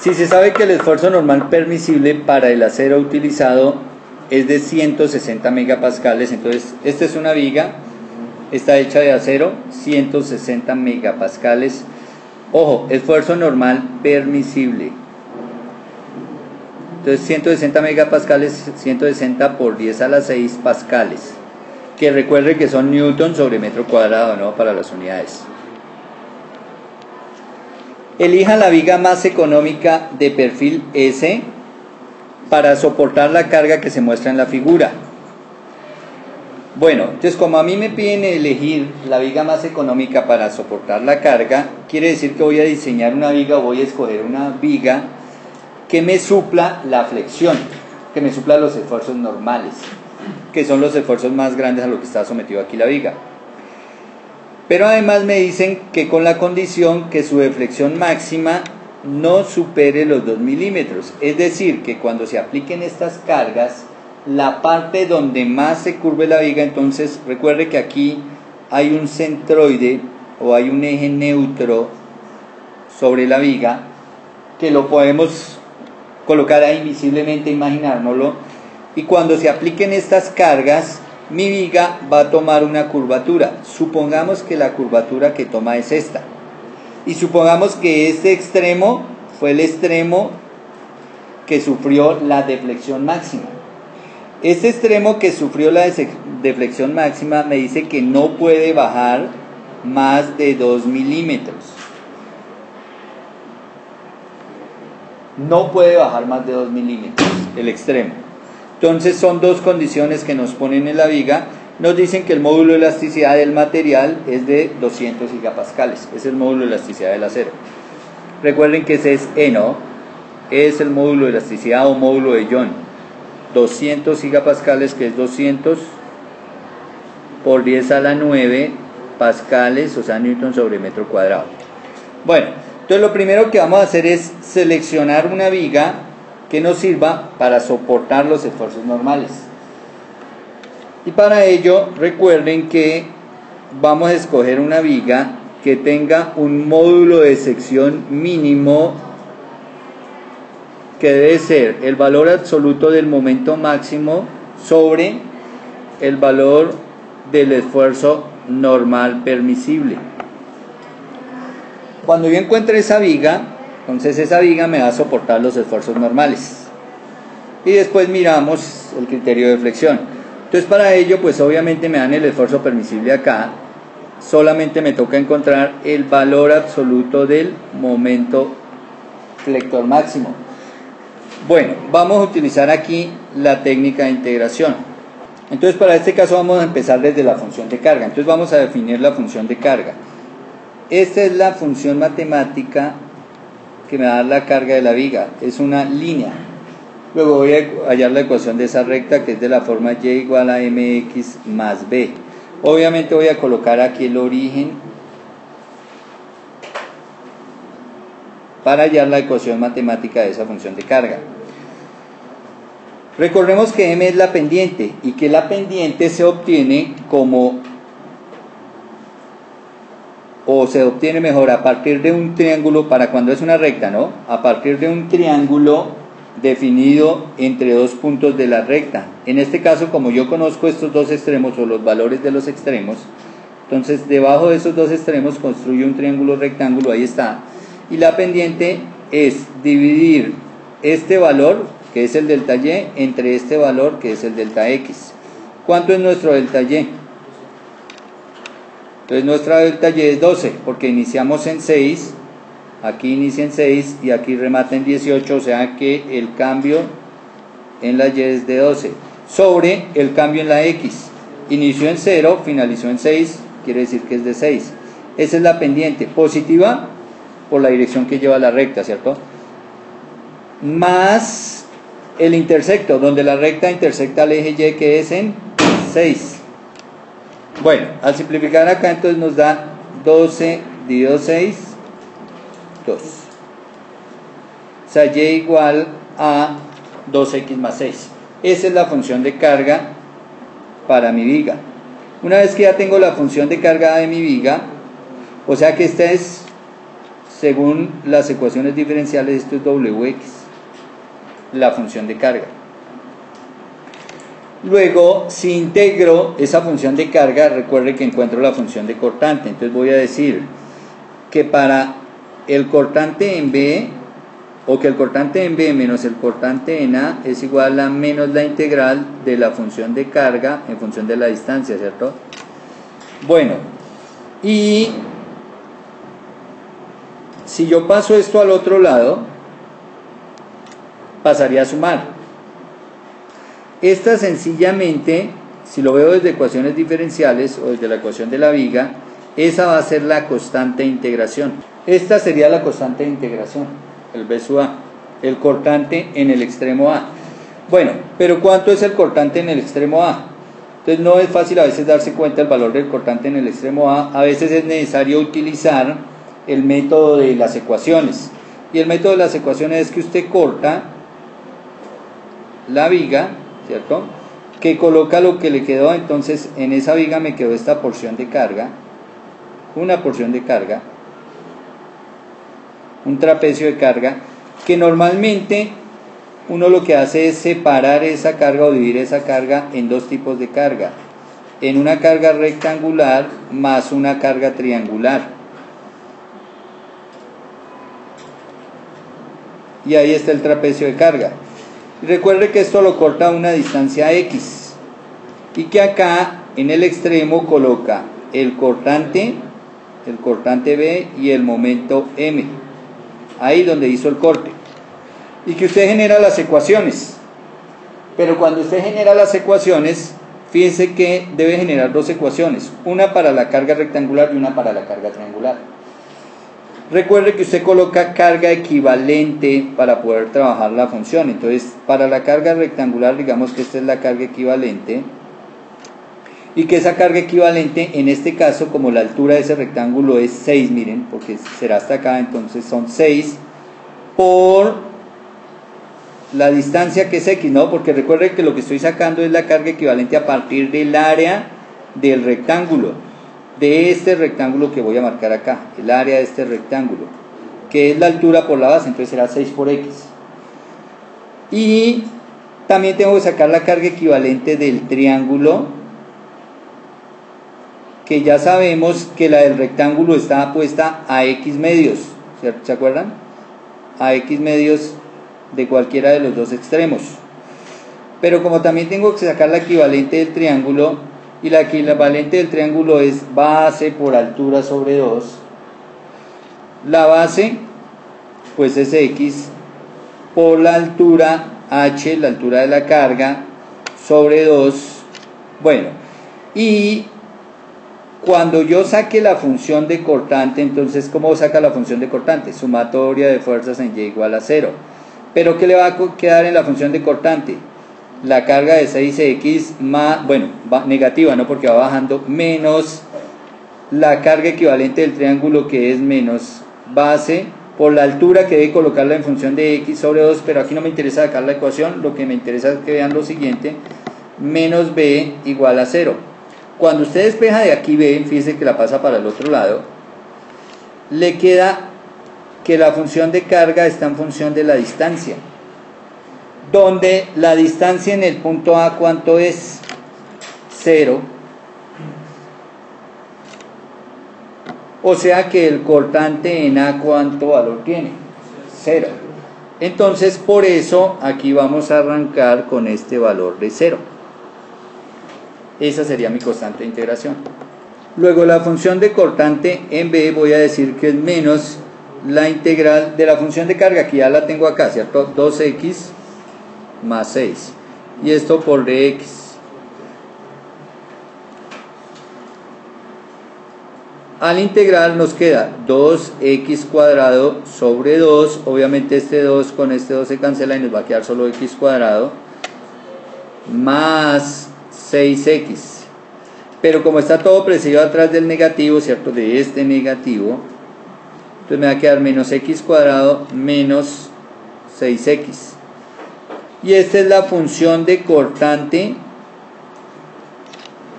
Si se sabe que el esfuerzo normal permisible para el acero utilizado es de 160 megapascales, entonces esta es una viga, está hecha de acero, 160 megapascales. Ojo, esfuerzo normal permisible. Entonces 160 megapascales, 160 por 10 a la 6 pascales. Que recuerde que son newton sobre metro cuadrado, ¿no? Para las unidades. Elija la viga más económica de perfil S para soportar la carga que se muestra en la figura. Bueno, entonces como a mí me piden elegir la viga más económica para soportar la carga, quiere decir que voy a diseñar una viga o voy a escoger una viga que me supla la flexión, que me supla los esfuerzos normales, que son los esfuerzos más grandes a los que está sometido aquí la viga. Pero además me dicen que con la condición que su deflexión máxima no supere los 2 milímetros. Es decir, que cuando se apliquen estas cargas, la parte donde más se curve la viga, entonces recuerde que aquí hay un centroide o hay un eje neutro sobre la viga, que lo podemos colocar ahí visiblemente, imaginárnoslo, y cuando se apliquen estas cargas, mi viga va a tomar una curvatura. Supongamos que la curvatura que toma es esta, y supongamos que este extremo fue el extremo que sufrió la deflexión máxima. Este extremo que sufrió la deflexión máxima me dice que no puede bajar más de 2 milímetros. No puede bajar más de 2 milímetros el extremo. Entonces son dos condiciones que nos ponen en la viga. Nos dicen que el módulo de elasticidad del material es de 200 gigapascales. Es el módulo de elasticidad del acero. Recuerden que ese es E, ¿no? Es el módulo de elasticidad o módulo de Young. 200 gigapascales, que es 200 por 10 a la 9 pascales, o sea, newton sobre metro cuadrado. Bueno, entonces lo primero que vamos a hacer es seleccionar una viga que nos sirva para soportar los esfuerzos normales. Y para ello, recuerden que vamos a escoger una viga que tenga un módulo de sección mínimo que debe ser el valor absoluto del momento máximo sobre el valor del esfuerzo normal permisible. Cuando yo encuentre esa viga, entonces esa viga me va a soportar los esfuerzos normales. Y después miramos el criterio de flexión. Entonces para ello, pues obviamente me dan el esfuerzo permisible acá. Solamente me toca encontrar el valor absoluto del momento flector máximo. Bueno, vamos a utilizar aquí la técnica de integración. Entonces para este caso vamos a empezar desde la función de carga. Entonces vamos a definir la función de carga. Esta es la función matemática que me da la carga de la viga. Es una línea. Luego voy a hallar la ecuación de esa recta, que es de la forma y igual a mx más b. Obviamente voy a colocar aquí el origen para hallar la ecuación matemática de esa función de carga. Recordemos que m es la pendiente y que la pendiente se obtiene se obtiene mejor a partir de un triángulo, para cuando es una recta, ¿no? A partir de un triángulo definido entre dos puntos de la recta. En este caso, como yo conozco estos dos extremos o los valores de los extremos, entonces debajo de esos dos extremos construyo un triángulo rectángulo, ahí está. Y la pendiente es dividir este valor, que es el delta y, entre este valor, que es el delta x. ¿Cuánto es nuestro delta y? Entonces nuestra delta y es 12, porque iniciamos en 6, aquí inicia en 6 y aquí remata en 18, o sea que el cambio en la y es de 12, sobre el cambio en la x. Inició en 0, finalizó en 6, quiere decir que es de 6. Esa es la pendiente, positiva por la dirección que lleva la recta, ¿cierto? Más el intersecto, donde la recta intersecta al eje y, que es en 6. Bueno, al simplificar acá entonces nos da 12 dividido 6, 2. O sea, y igual a 2x más 6. Esa es la función de carga para mi viga. Una vez que ya tengo la función de carga de mi viga, o sea que esta es según las ecuaciones diferenciales, esto es Wx, la función de carga. Luego, si integro esa función de carga, recuerde que encuentro la función de cortante. Entonces voy a decir que para el cortante en B, o que el cortante en B menos el cortante en A es igual a menos la integral de la función de carga en función de la distancia, ¿cierto? Bueno, y si yo paso esto al otro lado, pasaría a sumar. Esta sencillamente, si lo veo desde ecuaciones diferenciales o desde la ecuación de la viga, esa va a ser la constante de integración. Esta sería la constante de integración, el B sub A, el cortante en el extremo A. Bueno, pero ¿cuánto es el cortante en el extremo A? Entonces no es fácil a veces darse cuenta del valor del cortante en el extremo A. A veces es necesario utilizar el método de las ecuaciones. Y el método de las ecuaciones es que usted corta la viga, ¿cierto? Que coloca lo que le quedó. Entonces en esa viga me quedó esta porción de carga, una porción de carga, un trapecio de carga, que normalmente uno lo que hace es separar esa carga o dividir esa carga en dos tipos de carga, en una carga rectangular más una carga triangular. Y ahí está el trapecio de carga. Recuerde que esto lo corta a una distancia x y que acá en el extremo coloca el cortante B y el momento m, ahí donde hizo el corte, y que usted genera las ecuaciones. Pero cuando usted genera las ecuaciones, fíjense que debe generar dos ecuaciones, una para la carga rectangular y una para la carga triangular. Recuerde que usted coloca carga equivalente para poder trabajar la función. Entonces, para la carga rectangular, digamos que esta es la carga equivalente, y que esa carga equivalente, en este caso, como la altura de ese rectángulo es 6, miren, porque será hasta acá, entonces son 6 por la distancia que es x, ¿no? Porque recuerde que lo que estoy sacando es la carga equivalente a partir del área del rectángulo, de este rectángulo que voy a marcar acá, el área de este rectángulo, que es la altura por la base, entonces será 6 por x. Y también tengo que sacar la carga equivalente del triángulo, que ya sabemos que la del rectángulo está puesta a x medios, ¿cierto? ¿Se acuerdan? A x medios de cualquiera de los dos extremos. Pero como también tengo que sacar la equivalente del triángulo, y la equivalente del triángulo es base por altura sobre 2, la base pues es x por la altura h, la altura de la carga, sobre 2. Bueno, y cuando yo saque la función de cortante, entonces ¿cómo saca la función de cortante? Sumatoria de fuerzas en y igual a 0. Pero ¿qué le va a quedar en la función de cortante? La carga de 6x más, bueno, negativa, ¿no? Porque va bajando, menos la carga equivalente del triángulo, que es menos base por la altura, que debe colocarla en función de x sobre 2, pero aquí no me interesa sacar la ecuación, lo que me interesa es que vean lo siguiente, menos b igual a 0. Cuando usted despeja de aquí b, fíjese que la pasa para el otro lado, le queda que la función de carga está en función de la distancia, donde la distancia en el punto A, ¿cuánto es? 0. O sea que el cortante en A, ¿cuánto valor tiene? 0. Entonces, por eso aquí vamos a arrancar con este valor de 0. Esa sería mi constante de integración. Luego la función de cortante en B voy a decir que es menos la integral de la función de carga, que ya la tengo acá, ¿cierto? 2x más 6, y esto por dx. Al integrar nos queda 2x cuadrado sobre 2, obviamente este 2 con este 2 se cancela y nos va a quedar solo x cuadrado, más 6x, pero como está todo precedido atrás del negativo, ¿cierto? De este negativo, entonces me va a quedar menos x cuadrado menos 6x. Y esta es la función de cortante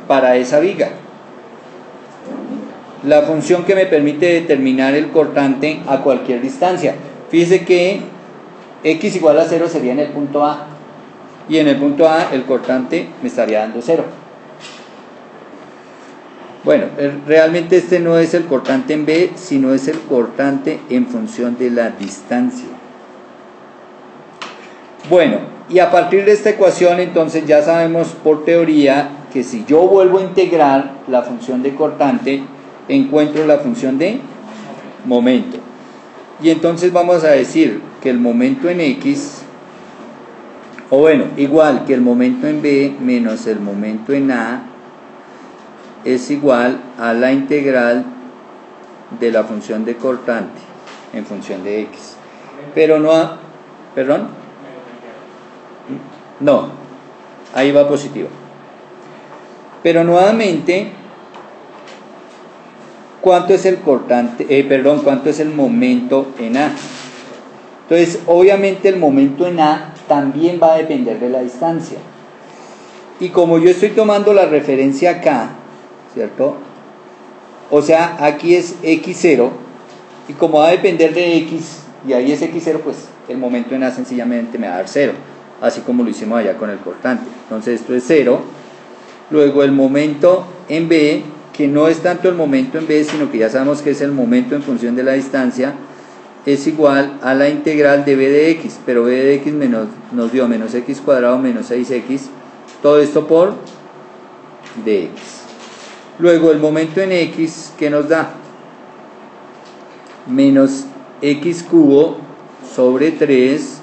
para esa viga. la función que me permite determinar el cortante a cualquier distancia. Fíjese que x igual a 0 sería en el punto A, y en el punto A el cortante me estaría dando 0. Bueno, realmente este no es el cortante en B, sino es el cortante en función de la distancia. Bueno, y a partir de esta ecuación entonces ya sabemos por teoría que si yo vuelvo a integrar la función de cortante, encuentro la función de momento. Y entonces vamos a decir que el momento en X, o bueno, igual que el momento en B menos el momento en A, es igual a la integral de la función de cortante en función de X. Pero no a... ¿Perdón? No, ahí va positivo. Pero nuevamente, ¿cuánto es el cortante? ¿Cuánto es el momento en A? Entonces, obviamente el momento en A también va a depender de la distancia. Y como yo estoy tomando la referencia acá, ¿cierto? O sea, aquí es x0, y como va a depender de x, y ahí es x0, pues el momento en A sencillamente me va a dar 0, así como lo hicimos allá con el cortante. Entonces esto es 0. Luego el momento en B, que no es tanto el momento en B, sino que ya sabemos que es el momento en función de la distancia, es igual a la integral de b de x, pero b de x nos dio menos x cuadrado menos 6x, todo esto por dx. Luego el momento en x, ¿qué nos da? Menos x cubo sobre 3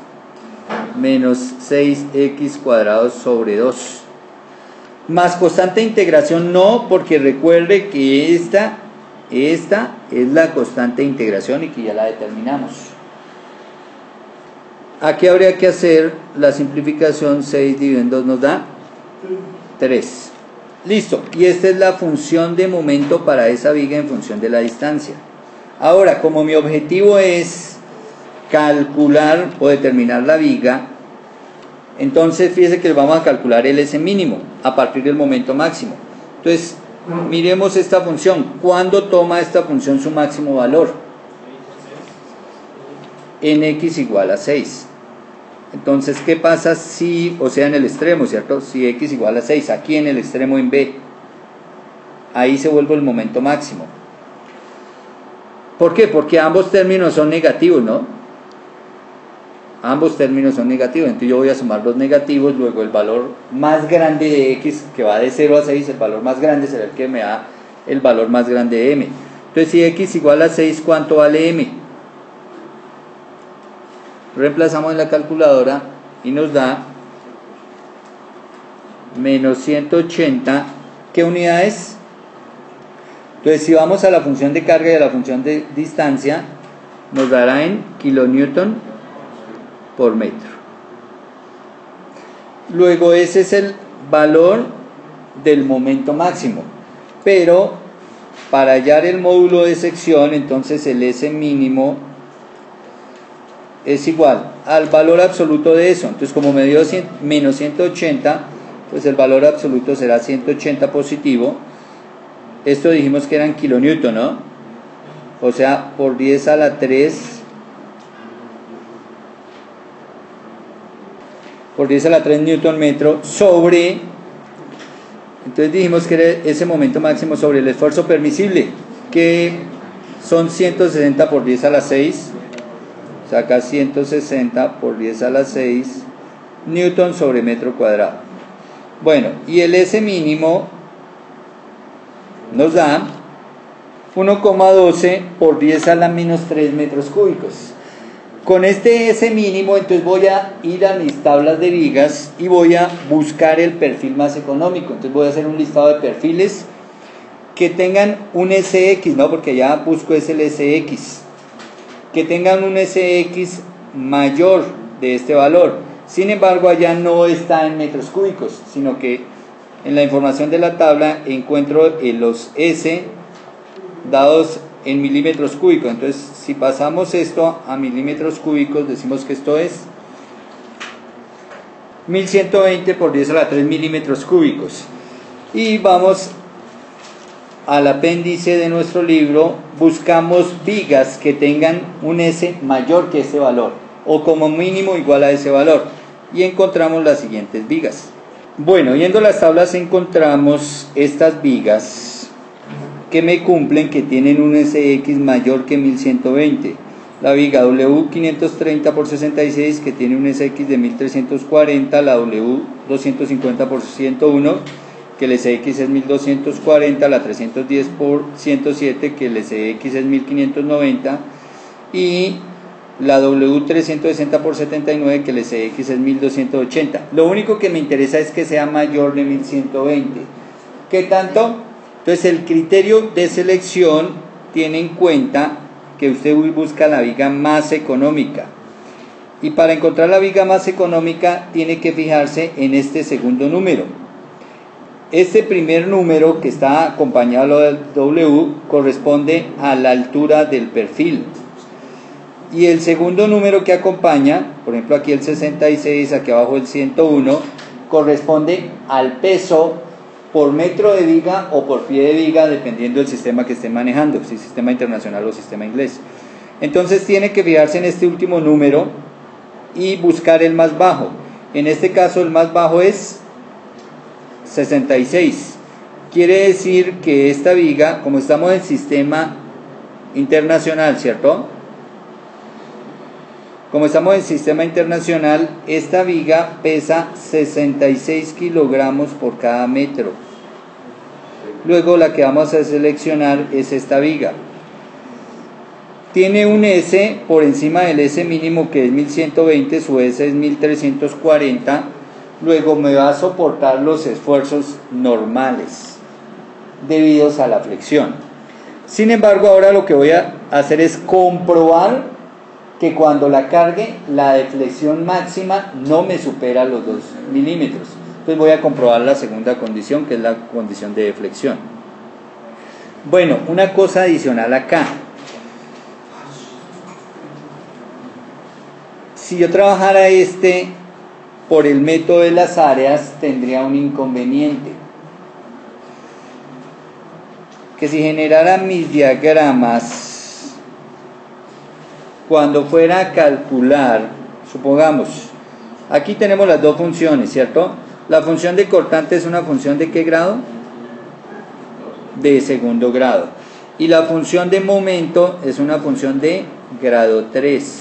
menos 6x cuadrado sobre 2. Más constante de integración no, porque recuerde que esta es la constante de integración y que ya la determinamos. Aquí habría que hacer la simplificación. 6 dividido en 2 nos da 3. Listo, y esta es la función de momento para esa viga en función de la distancia. Ahora, como mi objetivo es calcular o determinar la viga, entonces fíjese que vamos a calcular el S mínimo a partir del momento máximo. Entonces, miremos esta función. ¿Cuándo toma esta función su máximo valor? En x igual a 6. Entonces, ¿qué pasa si, o sea, en el extremo, ¿cierto? Si x igual a 6, aquí en el extremo en B, ahí se vuelve el momento máximo. ¿Por qué? Porque ambos términos son negativos, ¿no? Ambos términos son negativos, entonces yo voy a sumar los negativos, luego el valor más grande de x, que va de 0 a 6, el valor más grande será el que me da el valor más grande de m. Entonces, si x igual a 6, ¿cuánto vale m? Reemplazamos en la calculadora y nos da menos 180. ¿Qué unidad es? Entonces, si vamos a la función de carga y a la función de distancia, nos dará en kilonewton por metro. Luego ese es el valor del momento máximo, pero para hallar el módulo de sección, entonces el S mínimo es igual al valor absoluto de eso. Entonces, como me dio menos 180, pues el valor absoluto será 180 positivo. Esto dijimos que eran kilonewton, ¿no? O sea, por 10 a la 3 newton metro sobre, entonces dijimos que era ese momento máximo sobre el esfuerzo permisible, que son 160 por 10 a la 6, o sea, acá 160 por 10 a la 6 newton sobre metro cuadrado. Bueno, y el S mínimo nos da 1,12 por 10 a la menos 3 metros cúbicos. Con este S mínimo, entonces voy a ir a mis tablas de vigas y voy a buscar el perfil más económico. Entonces voy a hacer un listado de perfiles que tengan un SX, ¿no? Porque ya busco es el SX. Que tengan un SX mayor de este valor. Sin embargo, allá no está en metros cúbicos, sino que en la información de la tabla encuentro los S dados en milímetros cúbicos. Entonces, si pasamos esto a milímetros cúbicos, decimos que esto es 1120 por 10 a la 3 milímetros cúbicos. Y vamos al apéndice de nuestro libro, buscamos vigas que tengan un S mayor que ese valor, o como mínimo igual a ese valor, y encontramos las siguientes vigas. Bueno, yendo a las tablas encontramos estas vigas que me cumplen, que tienen un SX mayor que 1120. La viga W530 por 66 que tiene un SX de 1340, la W250 por 101 que el SX es 1240, la 310 por 107 que el SX es 1590 y la W360 por 79 que el SX es 1280. Lo único que me interesa es que sea mayor de 1120. ¿Qué tanto? Entonces el criterio de selección tiene en cuenta que usted busca la viga más económica, y para encontrar la viga más económica tiene que fijarse en este segundo número. Este primer número que está acompañado del W corresponde a la altura del perfil, y el segundo número que acompaña, por ejemplo aquí el 66, aquí abajo el 101, corresponde al peso por metro de viga o por pie de viga, dependiendo del sistema que esté manejando, si sistema internacional o sistema inglés. Entonces tiene que fijarse en este último número y buscar el más bajo. En este caso el más bajo es 66. Quiere decir que esta viga, como estamos en sistema internacional, ¿cierto? Como estamos en sistema internacional, esta viga pesa 66 kilogramos por cada metro. Luego la que vamos a seleccionar es esta viga. Tiene un S por encima del S mínimo que es 1120, su S es 1340. Luego me va a soportar los esfuerzos normales debidos a la flexión. Sin embargo, ahora lo que voy a hacer es comprobar que cuando la cargue, la deflexión máxima no me supera los 2 milímetros. Entonces voy a comprobar la segunda condición, que es la condición de deflexión. Bueno, una cosa adicional acá. Si yo trabajara por el método de las áreas, tendría un inconveniente. Que si generara mis diagramas, cuando fuera a calcular, supongamos, aquí tenemos las dos funciones, ¿cierto? La función de cortante es una función ¿de qué grado? De segundo grado. Y la función de momento es una función de grado 3.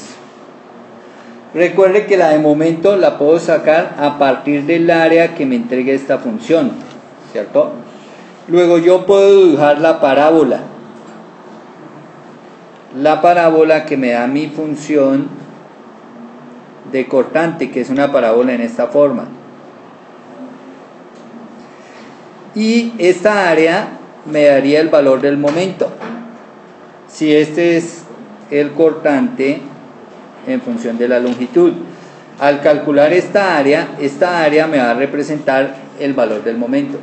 Recuerde que la de momento la puedo sacar a partir del área que me entregue esta función, ¿cierto? Luego yo puedo dibujar la parábola. La parábola que me da mi función de cortante, que es una parábola en esta forma. Y esta área me daría el valor del momento. Si este es el cortante en función de la longitud. Al calcular esta área me va a representar el valor del momento.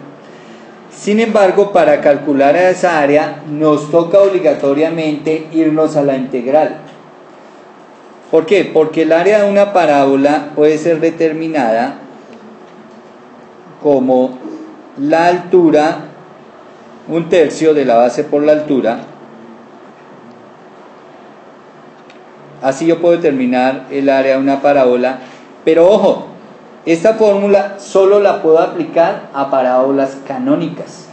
Sin embargo, para calcular a esa área nos toca obligatoriamente irnos a la integral. ¿Por qué? Porque el área de una parábola puede ser determinada como la altura, 1/3 de la base por la altura. Así yo puedo determinar el área de una parábola, pero ojo, esta fórmula solo la puedo aplicar a parábolas canónicas.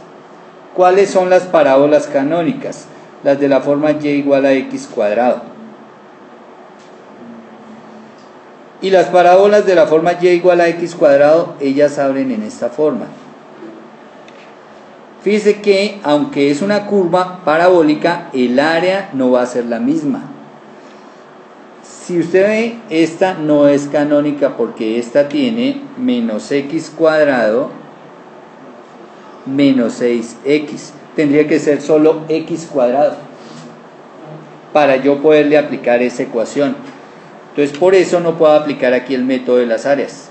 ¿Cuáles son las parábolas canónicas? Las de la forma y igual a x cuadrado. Y las parábolas de la forma y igual a x cuadrado, ellas abren en esta forma. Fíjese que aunque es una curva parabólica, el área no va a ser la misma. Si usted ve, esta no es canónica porque esta tiene menos x cuadrado menos 6x. Tendría que ser solo x cuadrado para yo poderle aplicar esa ecuación. Entonces por eso no puedo aplicar aquí el método de las áreas.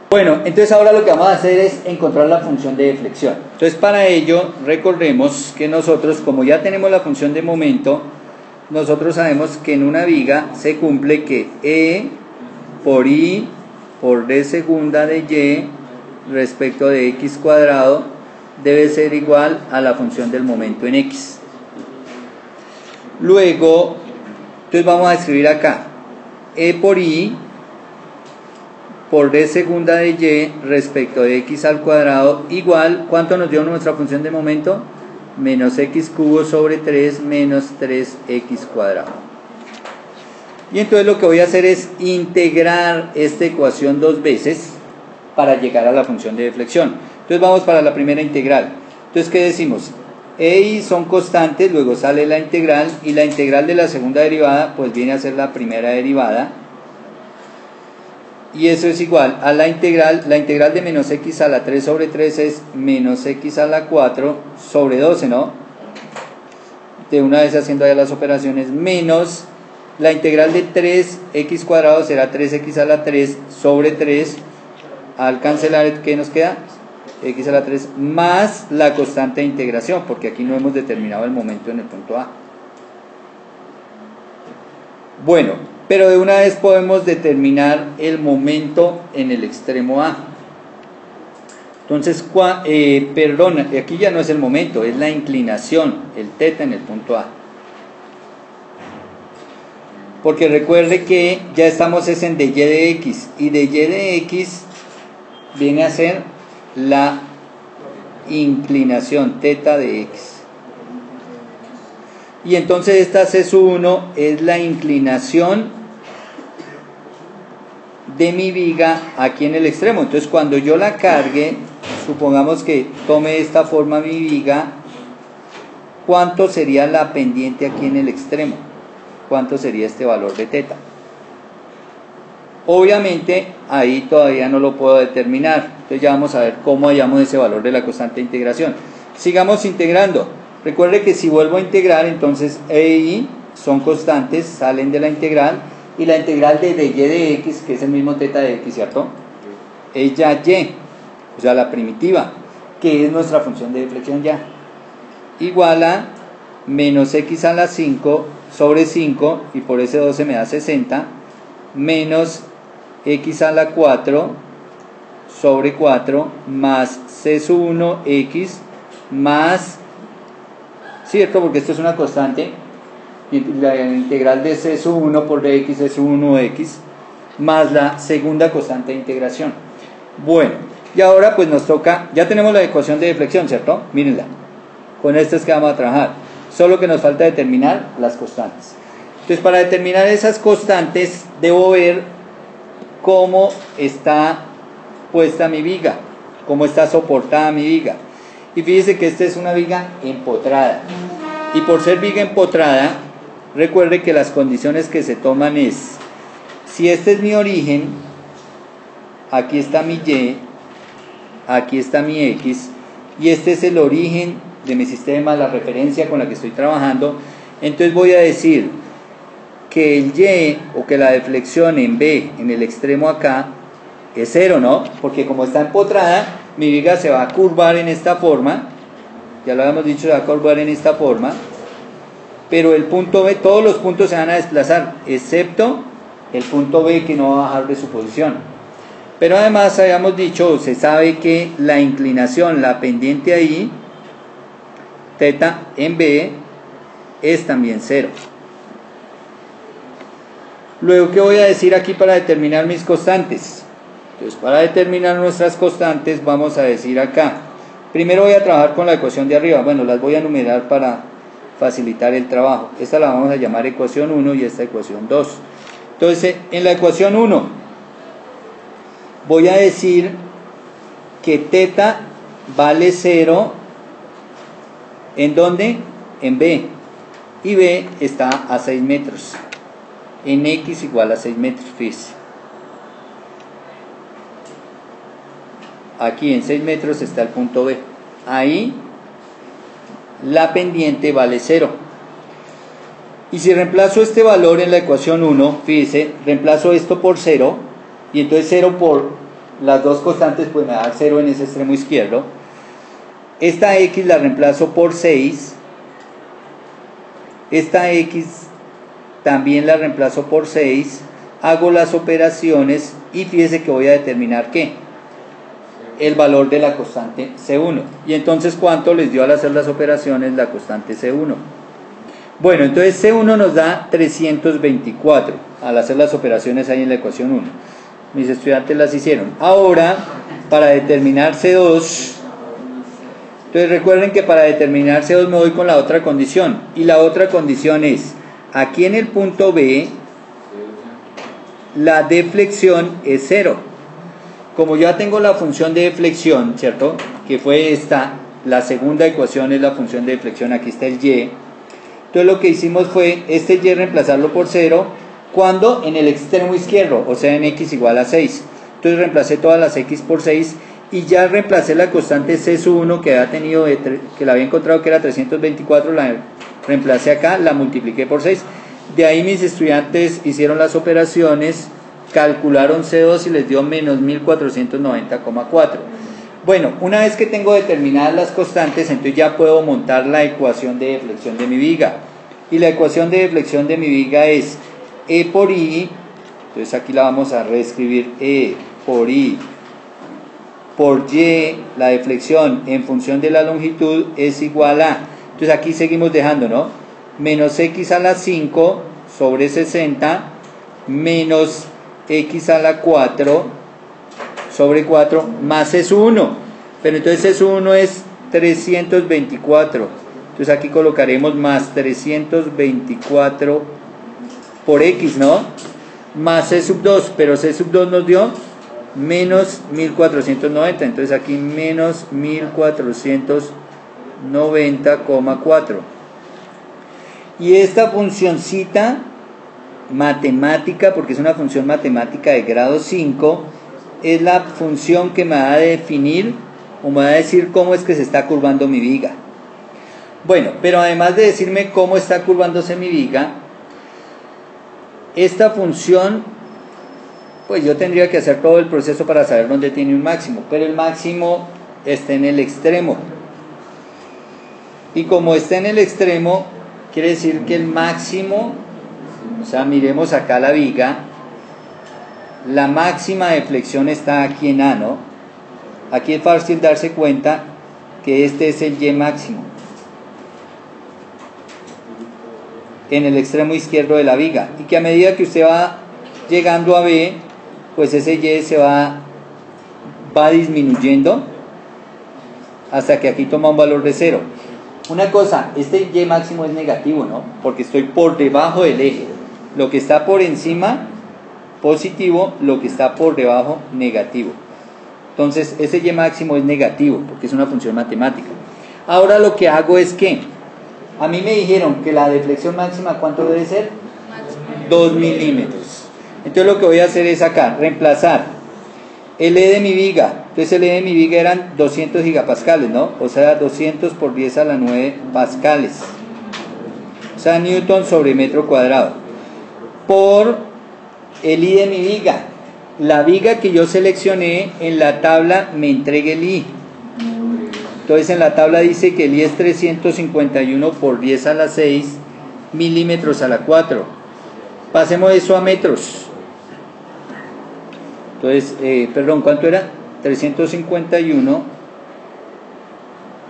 Bueno, entonces ahora lo que vamos a hacer es encontrar la función de deflexión. Entonces para ello recordemos que nosotros, como ya tenemos la función de momento, nosotros sabemos que en una viga se cumple que E por I por D segunda de Y respecto de X cuadrado debe ser igual a la función del momento en X. Luego, entonces vamos a escribir acá, E por I por D segunda de Y respecto de X al cuadrado igual, ¿cuánto nos dio nuestra función de momento? Menos X cubo sobre 3 menos 3X cuadrado. Y entonces lo que voy a hacer es integrar esta ecuación dos veces para llegar a la función de deflexión. Entonces vamos para la primera integral. Entonces, ¿qué decimos? E y son constantes, luego sale la integral, y la integral de la segunda derivada pues viene a ser la primera derivada, y eso es igual a la integral de menos x a la 3 sobre 3 es menos x a la 4 sobre 12, ¿no? De una vez haciendo allá las operaciones, menos la integral de 3x cuadrado será 3x a la 3 sobre 3, al cancelar, ¿qué nos queda? X a la 3 más la constante de integración, porque aquí no hemos determinado el momento en el punto A. Bueno, pero de una vez podemos determinar el momento en el extremo A. Entonces, perdón, aquí ya no es el momento, es la inclinación, el θ en el punto A. Porque recuerde que ya estamos en dy de x, y dy de x viene a ser la inclinación θ de x. Y entonces esta C1 es la inclinación de mi viga aquí en el extremo. Entonces cuando yo la cargue, supongamos que tome esta forma mi viga, ¿cuánto sería la pendiente aquí en el extremo? ¿Cuánto sería este valor de θ? Obviamente ahí todavía no lo puedo determinar, entonces ya vamos a ver cómo hallamos ese valor de la constante de integración. Sigamos integrando. Recuerde que si vuelvo a integrar, entonces E y I son constantes, salen de la integral, y la integral de dy de x, que es el mismo θ de x, ¿cierto? Es ya y, o sea la primitiva, que es nuestra función de deflexión ya, igual a menos x a la 5 sobre 5, y por ese 12 me da 60, menos x a la 4 sobre 4 más C1x más, ¿cierto? Porque esto es una constante, y la integral de C1 por dx es 1x más la segunda constante de integración. Bueno, y ahora pues nos toca, ya tenemos la ecuación de deflexión, ¿cierto? Mírenla, con esto es que vamos a trabajar, solo que nos falta determinar las constantes. Entonces, para determinar esas constantes debo ver cómo está puesta mi viga, cómo está soportada mi viga. Y fíjese que esta es una viga empotrada, y por ser viga empotrada, recuerde que las condiciones que se toman es, si este es mi origen, aquí está mi y, aquí está mi x, y este es el origen de mi sistema, la referencia con la que estoy trabajando, entonces voy a decir que el y, o que la deflexión en B, en el extremo acá, es 0, ¿no? Porque como está empotrada, mi viga se va a curvar en esta forma, ya lo habíamos dicho, se va a curvar en esta forma, pero el punto B, todos los puntos se van a desplazar, excepto el punto B, que no va a bajar de su posición. Pero además habíamos dicho, se sabe que la inclinación, la pendiente ahí, θ en B, es también 0. Luego, ¿qué voy a decir aquí para determinar mis constantes? Entonces, para determinar nuestras constantes vamos a decir acá, primero voy a trabajar con la ecuación de arriba, bueno, las voy a numerar para facilitar el trabajo. Esta la vamos a llamar ecuación 1 y esta ecuación 2. Entonces, en la ecuación 1 voy a decir que θ vale 0, ¿en dónde? En B, y B está a 6 metros, en X igual a 6 metros, fíjese. Aquí en 6 metros está el punto B, ahí la pendiente vale 0. Y si reemplazo este valor en la ecuación 1, fíjese, reemplazo esto por 0, y entonces 0 por las dos constantes pues me da 0 en ese extremo izquierdo. Esta X la reemplazo por 6, esta X también la reemplazo por 6, hago las operaciones y fíjese que voy a determinar ¿qué? el valor de la constante C1. Y entonces, ¿cuánto les dio al hacer las operaciones la constante C1? Bueno, entonces C1 nos da 324 al hacer las operaciones ahí en la ecuación 1. Mis estudiantes las hicieron. Ahora, para determinar C2, entonces recuerden que para determinar C2 me voy con la otra condición. Y la otra condición es, aquí en el punto B, la deflexión es 0. Como ya tengo la función de deflexión, ¿cierto? Que fue esta, la segunda ecuación es la función de deflexión, aquí está el y. Entonces lo que hicimos fue este y reemplazarlo por 0, cuando en el extremo izquierdo, o sea en x igual a 6. Entonces reemplacé todas las x por 6 y ya reemplacé la constante C1 que había tenido, que la había encontrado que era 324, la reemplacé acá, la multipliqué por 6. De ahí mis estudiantes hicieron las operaciones, calcularon C2 y les dio menos 1490,4. Bueno, una vez que tengo determinadas las constantes, entonces ya puedo montar la ecuación de deflexión de mi viga. Y la ecuación de deflexión de mi viga es E por I, entonces aquí la vamos a reescribir, E por I por Y, la deflexión en función de la longitud es igual a, entonces aquí seguimos dejando, ¿no? Menos x a la 5 sobre 60 menos x a la 4 sobre 4 más S1, pero entonces S1 es 324, entonces aquí colocaremos más 324 por x, ¿no? Más C sub 2, pero C sub 2 nos dio menos 1490, entonces aquí menos 1490,4. Y esta funcioncita matemática, porque es una función matemática de grado 5, es la función que me va a definir o me va a decir cómo es que se está curvando mi viga. Bueno, pero además de decirme cómo está curvándose mi viga, esta función, pues yo tendría que hacer todo el proceso para saber dónde tiene un máximo, pero el máximo está en el extremo. Y como está en el extremo, quiere decir que el máximo, o sea, miremos acá la viga, la máxima deflexión está aquí en A, ¿no? Aquí es fácil darse cuenta que este es el Y máximo, en el extremo izquierdo de la viga, y que a medida que usted va llegando a B, pues ese Y se va disminuyendo hasta que aquí toma un valor de 0. Una cosa, este Y máximo es negativo, ¿no? Porque estoy por debajo del eje. Lo que está por encima, positivo, lo que está por debajo, negativo. Entonces, ese Y máximo es negativo, porque es una función matemática. Ahora lo que hago es que, a mí me dijeron que la deflexión máxima, ¿cuánto debe ser? 2 milímetros. Entonces lo que voy a hacer es acá, reemplazar el E de mi viga. Entonces el E de mi viga eran 200 gigapascales, ¿no? O sea, 200 por 10 a la 9 pascales. O sea, newton sobre metro cuadrado. Por el I de mi viga. La viga que yo seleccioné en la tabla me entrega el I. Entonces en la tabla dice que el I es 351 por 10 a la 6 milímetros a la 4. Pasemos eso a metros. Entonces, perdón, ¿cuánto era? 351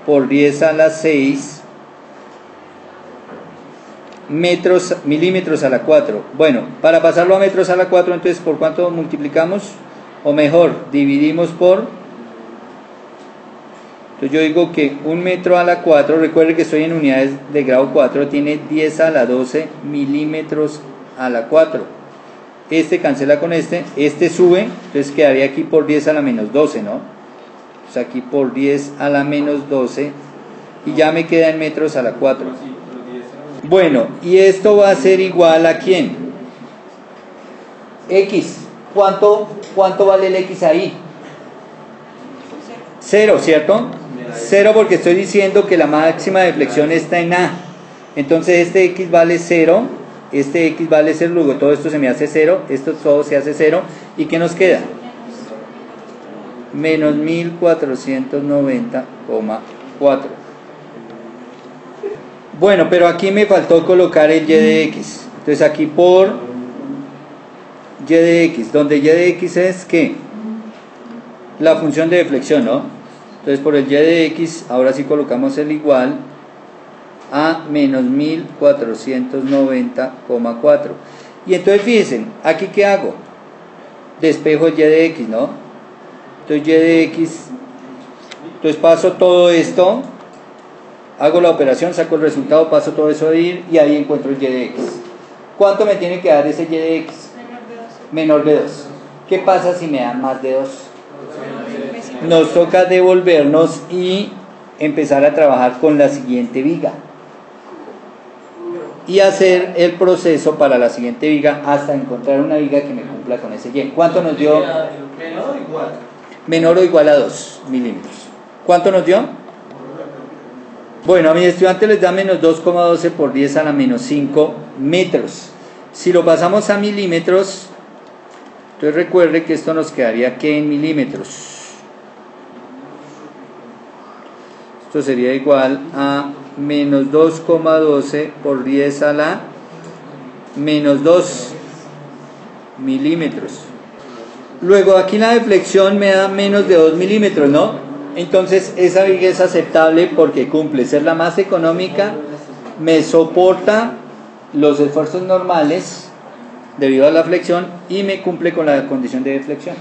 por 10 a la 6 milímetros a la 4. Bueno, para pasarlo a metros a la 4, entonces, ¿por cuánto multiplicamos? O mejor, dividimos por... Entonces yo digo que 1 metro a la 4, recuerde que estoy en unidades de grado 4, tiene 10 a la 12 milímetros a la 4. Este cancela con este sube, entonces quedaría aquí por 10 a la menos 12, ¿no? Entonces aquí por 10 a la menos 12 y ya me queda en metros a la 4. Bueno, y esto va a ser igual a ¿quién? X. ¿Cuánto vale el X ahí? 0, ¿cierto? 0 porque estoy diciendo que la máxima deflexión está en A. Entonces este X vale 0. Este X vale 0, luego todo esto se me hace 0, esto todo se hace 0, ¿y qué nos queda? Menos 1490,4. Bueno, pero aquí me faltó colocar el Y de X, entonces aquí por Y de X, donde Y de X es ¿qué? la función de deflexión, ¿no? Entonces por el y de x, ahora sí colocamos el igual a menos 1490,4. Y entonces fíjense, aquí ¿qué hago? Despejo el y de x, ¿no? Entonces y de x, entonces paso todo esto, hago la operación, saco el resultado, paso todo eso de ir y ahí encuentro el y de x. ¿Cuánto me tiene que dar ese y de x? Menor de 2. ¿Qué pasa si me dan más de 2? Nos toca devolvernos y empezar a trabajar con la siguiente viga y hacer el proceso para la siguiente viga hasta encontrar una viga que me cumpla con ese y. ¿Cuánto nos dio? Menor o igual a 2 milímetros. ¿Cuánto nos dio? Bueno, a mis estudiantes les da menos 2,12 por 10 a la menos 5 metros. Si lo pasamos a milímetros, entonces recuerde que esto nos quedaría que en milímetros. Esto sería igual a menos 2,12 por 10 a la menos 2 milímetros. Luego aquí la deflexión me da menos de 2 milímetros, ¿no? Entonces esa viga es aceptable porque cumple ser la más económica, me soporta los esfuerzos normales debido a la flexión y me cumple con la condición de deflexión.